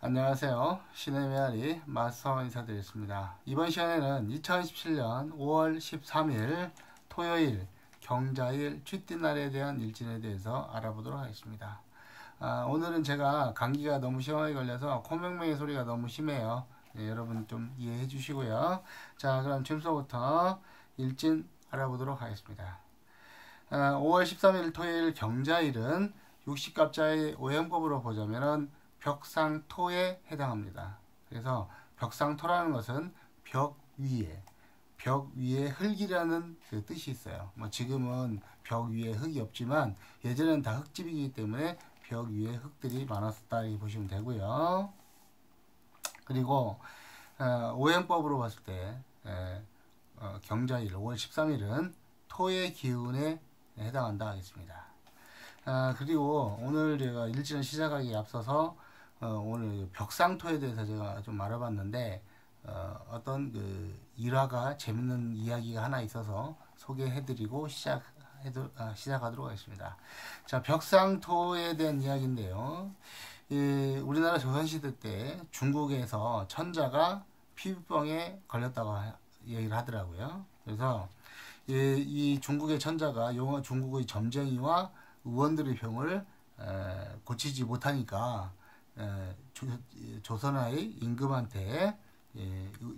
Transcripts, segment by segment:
안녕하세요. 신의 메아리 마스터 인사드리겠습니다. 이번 시간에는 2017년 5월 13일 토요일 경자일 쥐띠날에 대한 일진에 대해서 알아보도록 하겠습니다. 오늘은 제가 감기가 너무 심하게 걸려서 코맹맹이 소리가 너무 심해요. 여러분 좀 이해해 주시고요. 자, 그럼 지금부터 일진 알아보도록 하겠습니다. 5월 13일 토요일 경자일은 육식갑자의 오행법으로 보자면은 벽상토에 해당합니다. 그래서 벽상토라는 것은 벽 위에 흙이라는 그 뜻이 있어요. 뭐 지금은 벽 위에 흙이 없지만 예전엔 다 흙집이기 때문에 벽 위에 흙들이 많았었다 이렇게 보시면 되고요. 그리고 오행법으로 봤을 때 경자일 5월 13일은 토의 기운에 해당한다 하겠습니다. 그리고 오늘 제가 일진을 시작하기에 앞서서 오늘 벽상토에 대해서 제가 좀 알아봤는데 어떤 그 일화가 재밌는 이야기가 하나 있어서 소개해드리고 시작하도록 하겠습니다. 자, 벽상토에 대한 이야기인데요. 우리나라 조선시대 때 중국에서 천자가 피부병에 걸렸다고 얘기를 하더라고요. 그래서 이 중국의 천자가 중국의 점쟁이와 의원들의 병을 고치지 못하니까 조선의 임금한테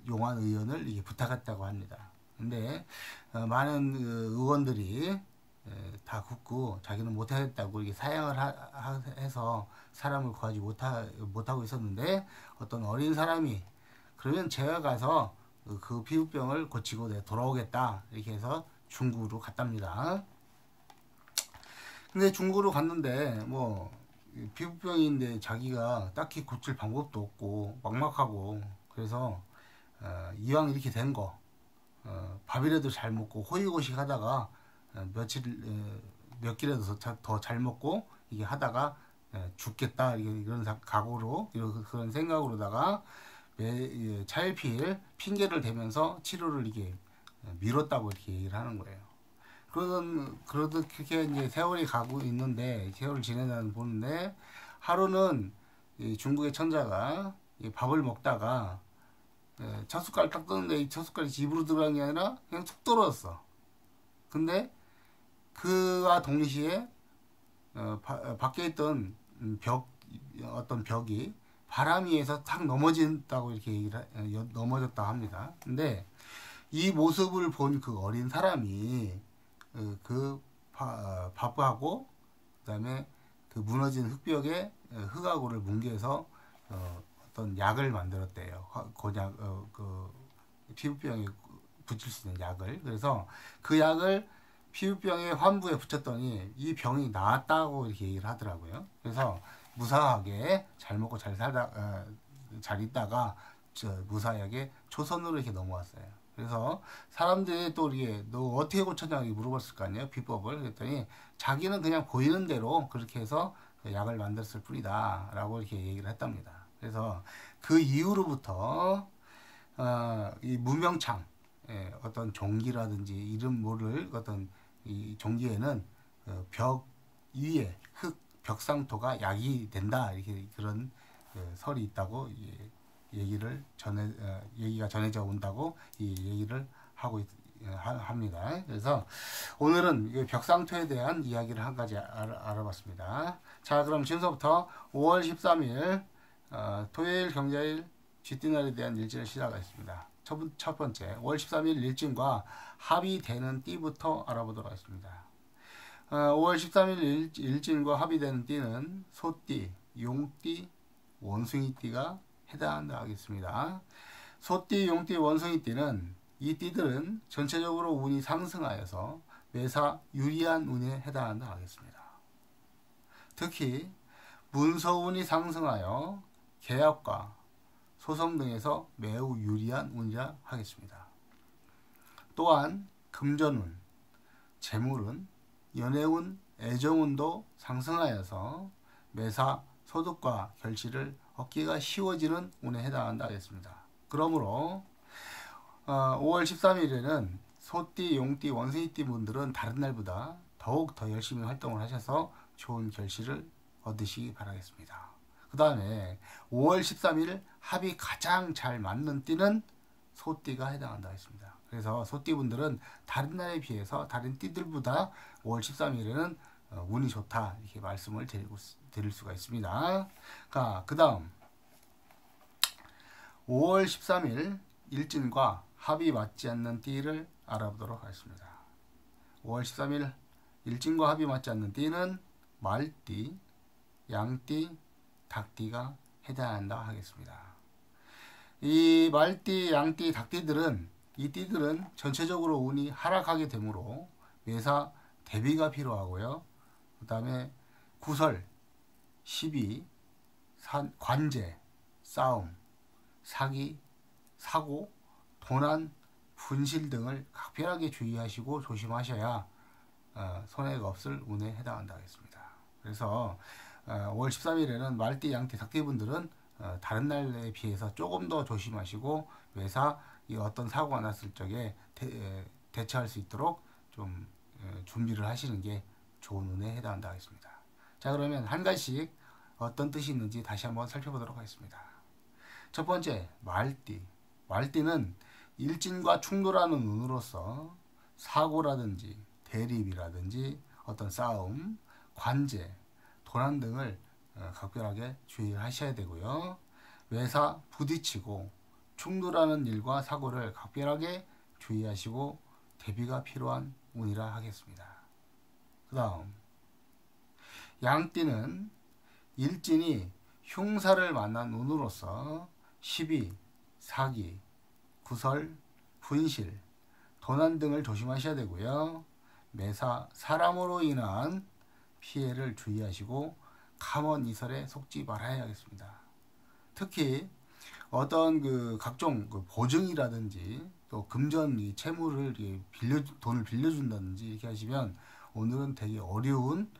용한 의원을 부탁했다고 합니다. 근데 많은 의원들이 다 굳고 자기는 못하겠다고 이렇게 사양을 해서 사람을 구하지 못하고 있었는데 어떤 어린 사람이 그러면 제가 가서 그 피부병을 고치고 내가 돌아오겠다 이렇게 해서 중국으로 갔답니다. 근데 중국으로 갔는데 뭐 피부병인데 자기가 딱히 고칠 방법도 없고 막막하고 그래서 이왕 이렇게 된 거 밥이라도 잘 먹고 호의고식 하다가 몇 끼라도 더 잘 먹고 이게 하다가 죽겠다 이런 각오로 그런 생각으로다가 차일피일 핑계를 대면서 치료를 이게 미뤘다고 이렇게 얘기를 하는 거예요. 그러듯 그렇게 이제 세월이 가고 있는데 세월을 지내다 보는데 하루는 중국의 천자가 밥을 먹다가 첫 숟갈 딱 떴는데 이 첫 숟갈이 입으로 들어간 게 아니라 그냥 툭 떨어졌어. 근데 그와 동시에 밖에 있던 어떤 벽이 바람이 해서 탁 넘어진다고 이렇게 넘어졌다 합니다. 근데 이 모습을 본 그 어린 사람이 바보하고 그다음에 그 무너진 흙벽에 흙하고를 뭉개서 어떤 약을 만들었대요. 곤약 그 피부병에 붙일 수 있는 약을. 그래서 그 약을 피부병의 환부에 붙였더니 이 병이 나았다고 이렇게 얘기를 하더라고요. 그래서 무사하게 잘 먹고 잘 살다 잘 있다가 무사하게 조선으로 이렇게 넘어왔어요. 그래서 사람들이 또 이게 너 어떻게 고쳤냐 물어봤을 거 아니에요, 비법을. 그랬더니 자기는 그냥 보이는 대로 그렇게 해서 약을 만들었을 뿐이다 라고 이렇게 얘기를 했답니다. 그래서 그 이후로부터 이 무명창 어떤 종기라든지 이름 모를 어떤 이 종기에는 벽 위에 벽상토가 약이 된다 이렇게 그런 설이 있다고 얘기가 전해져 온다고 이 얘기를 합니다. 그래서 오늘은 벽상토에 대한 이야기를 한 가지 알아봤습니다. 자, 그럼 지금부터 5월 13일 토요일 경자일 쥐띠날에 대한 일진을 시작하겠습니다. 첫 번째 5월 13일 일진과 합이 되는 띠부터 알아보도록 하겠습니다. 5월 13일 일진과 합이 되는 띠는 소띠, 용띠, 원숭이띠가 해당한다 하겠습니다. 소띠, 용띠, 원숭이띠는 이 띠들은 전체적으로 운이 상승하여서 매사 유리한 운에 해당한다 하겠습니다. 특히 문서운이 상승하여 계약과 소송 등에서 매우 유리한 운이라 하겠습니다. 또한 금전운, 재물운, 연애운, 애정운도 상승하여서 매사 소득과 결실을 얻기가 쉬워지는 운에 해당한다 하겠습니다. 그러므로 5월 13일에는 소띠, 용띠, 원숭이띠 분들은 다른 날보다 더욱 더 열심히 활동을 하셔서 좋은 결실을 얻으시기 바라겠습니다. 그 다음에 5월 13일 합이 가장 잘 맞는 띠는 소띠가 해당한다 했습니다. 그래서 소띠분들은 다른 날에 비해서 다른 띠들보다 5월 13일에는 운이 좋다 이렇게 말씀을 드릴 수가 있습니다. 그 다음 5월 13일 일진과 합이 맞지 않는 띠를 알아보도록 하겠습니다. 5월 13일 일진과 합이 맞지 않는 띠는 말띠, 양띠, 닭띠가 해당한다 하겠습니다. 이 말띠, 양띠, 닭띠들은 이 띠들은 전체적으로 운이 하락하게 되므로 매사 대비가 필요하고요. 그 다음에 구설, 시비, 관제, 싸움, 사기, 사고, 도난, 분실 등을 각별하게 주의하시고 조심하셔야 손해가 없을 운에 해당한다 하겠습니다. 그래서 5월 13일에는 말띠, 양띠, 닭띠분들은 다른 날에 비해서 조금 더 조심하시고 매사 이 어떤 사고가 났을 적에 대처할 수 있도록 좀 준비를 하시는 게 좋은 운에 해당한다 하겠습니다. 자, 그러면 한 가지씩 어떤 뜻이 있는지 다시 한번 살펴보도록 하겠습니다. 첫 번째, 말띠. 말띠는 일진과 충돌하는 운으로서 사고라든지 대립이라든지 어떤 싸움, 관제, 도난 등을 각별하게 주의를 하셔야 되고요. 외사, 부딪히고 충돌하는 일과 사고를 각별하게 주의하시고 대비가 필요한 운이라 하겠습니다. 그 다음 양띠는 일진이 흉사를 만난 운으로서 시비, 사기, 구설, 분실, 도난 등을 조심하셔야 되고요. 매사 사람으로 인한 피해를 주의하시고 감언이설에 속지 말아야 하겠습니다. 특히 어떤 각종 보증이라든지 또 금전 채무를 돈을 빌려준다든지 이렇게 하시면 오늘은 되게 어려운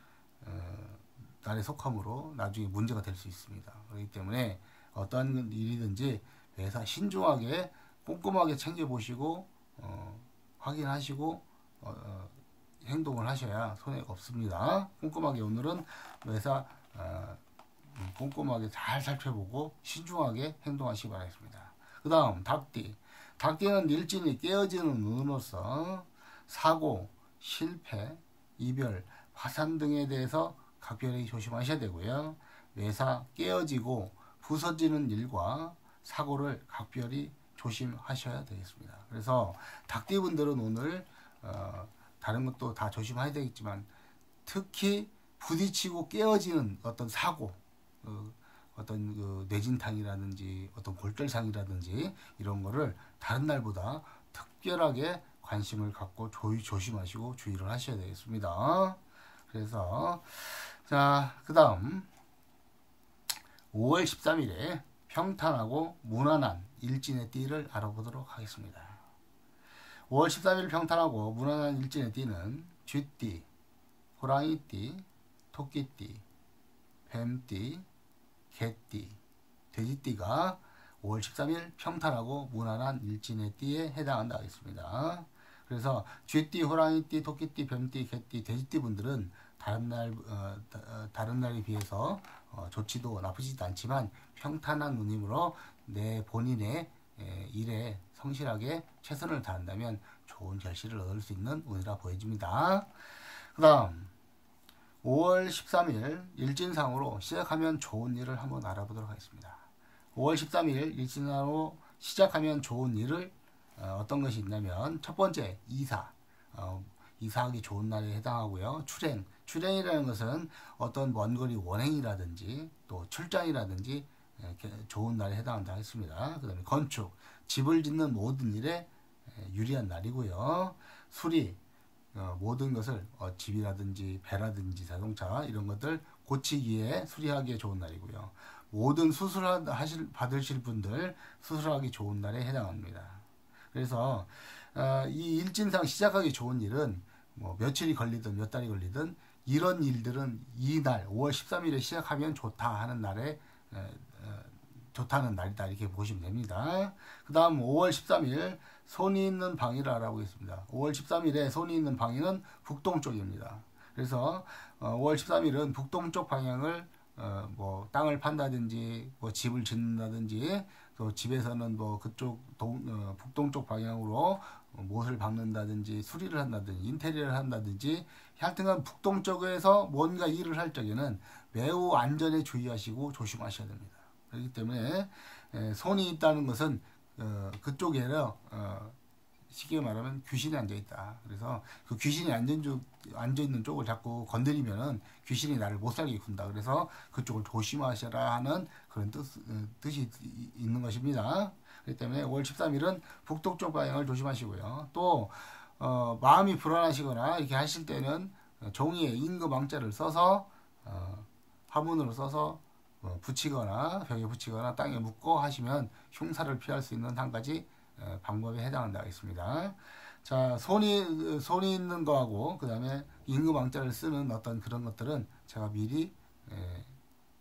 날에 속함으로 나중에 문제가 될 수 있습니다. 그렇기 때문에 어떠한 일이든지 매사 신중하게 꼼꼼하게 챙겨보시고 확인하시고 행동을 하셔야 손해가 없습니다. 꼼꼼하게 오늘은 매사 꼼꼼하게 잘 살펴보고 신중하게 행동하시기 바라겠습니다. 그 다음 닭띠. 닭띠는 일진이 깨어지는 운으로서 사고, 실패, 이별, 화산 등에 대해서 각별히 조심하셔야 되고요. 매사 깨어지고 부서지는 일과 사고를 각별히 조심하셔야 되겠습니다. 그래서 닭띠분들은 오늘 다른 것도 다 조심해야 되겠지만 특히 부딪히고 깨어지는 어떤 사고, 어떤 뇌진탕이라든지 어떤 골절상이라든지 이런 거를 다른 날보다 특별하게 관심을 갖고 조심하시고 주의를 하셔야 되겠습니다. 그래서 자, 그 다음 5월 13일에 평탄하고 무난한 일진의 띠를 알아보도록 하겠습니다. 5월 13일 평탄하고 무난한 일진의 띠는 쥐띠, 호랑이띠, 토끼띠, 뱀띠, 개띠, 돼지띠가 5월 13일 평탄하고 무난한 일진의 띠에 해당한다 하겠습니다. 그래서 쥐띠, 호랑이띠, 토끼띠, 뱀띠, 개띠, 돼지띠 분들은 다른 날에 비해서 좋지도 나쁘지도 않지만 평탄한 운이므로 내 본인의 일에 성실하게 최선을 다한다면 좋은 결실을 얻을 수 있는 운이라 보여집니다. 그 다음 5월 13일 일진상으로 시작하면 좋은 일을 한번 알아보도록 하겠습니다. 5월 13일 일진상으로 시작하면 좋은 일을 어떤 것이 있냐면 첫 번째 이사하기 좋은 날에 해당하고요. 출행이라는 것은 어떤 먼 거리 원행이라든지 또 출장이라든지 좋은 날에 해당한다 했습니다. 그 다음에 건축, 집을 짓는 모든 일에 유리한 날이고요. 수리, 모든 것을 집이라든지 배라든지 자동차 이런 것들 고치기에 수리하기에 좋은 날이고요. 모든 수술 받으실 분들 수술하기 좋은 날에 해당합니다. 그래서 이 일진상 시작하기 좋은 일은 뭐 며칠이 걸리든 몇 달이 걸리든 이런 일들은 이날 5월 13일에 시작하면 좋다 하는 날에 좋다는 날이다 이렇게 보시면 됩니다. 그 다음 5월 13일 손이 있는 방위를 알아보겠습니다. 5월 13일에 손이 있는 방위는 북동쪽입니다. 그래서 5월 13일은 북동쪽 방향을 뭐 땅을 판다든지 뭐 집을 짓는다든지 또 집에서는 뭐 그쪽 북동쪽 방향으로 못을 박는다든지 수리를 한다든지 인테리어를 한다든지 하여튼간 북동쪽에서 뭔가 일을 할 적에는 매우 안전에 주의하시고 조심하셔야 됩니다. 그렇기 때문에 손이 있다는 것은 그쪽에는 쉽게 말하면 귀신이 앉아 있다. 그래서 그 귀신이 앉아 있는 쪽을 자꾸 건드리면은 귀신이 나를 못 살게 군다. 그래서 그쪽을 조심하셔라 하는 그런 뜻이 있는 것입니다. 그렇기 때문에 5월 13일은 북동쪽 방향을 조심하시고요. 또 마음이 불안하시거나 이렇게 하실 때는 종이에 임금왕자를 써서 화문으로 써서 붙이거나 벽에 붙이거나 땅에 묻고 하시면 흉사를 피할 수 있는 한 가지 방법에 해당한다 하겠습니다. 자, 손이 있는 거하고 그 다음에 임금왕자를 쓰는 어떤 그런 것들은 제가 미리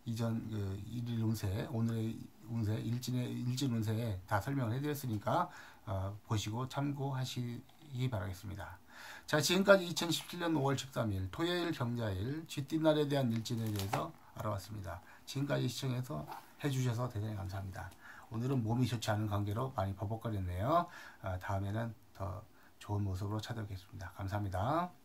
이전 일일 운세, 오늘의 운세, 일진 운세에 다 설명을 해드렸으니까 보시고 참고하시기 바라겠습니다. 자, 지금까지 2017년 5월 13일 토요일 경자일 쥐띠날에 대한 일진에 대해서 알아봤습니다. 지금까지 시청해서 해주셔서 대단히 감사합니다. 오늘은 몸이 좋지 않은 관계로 많이 버벅거렸네요. 다음에는 더 좋은 모습으로 찾아뵙겠습니다. 감사합니다.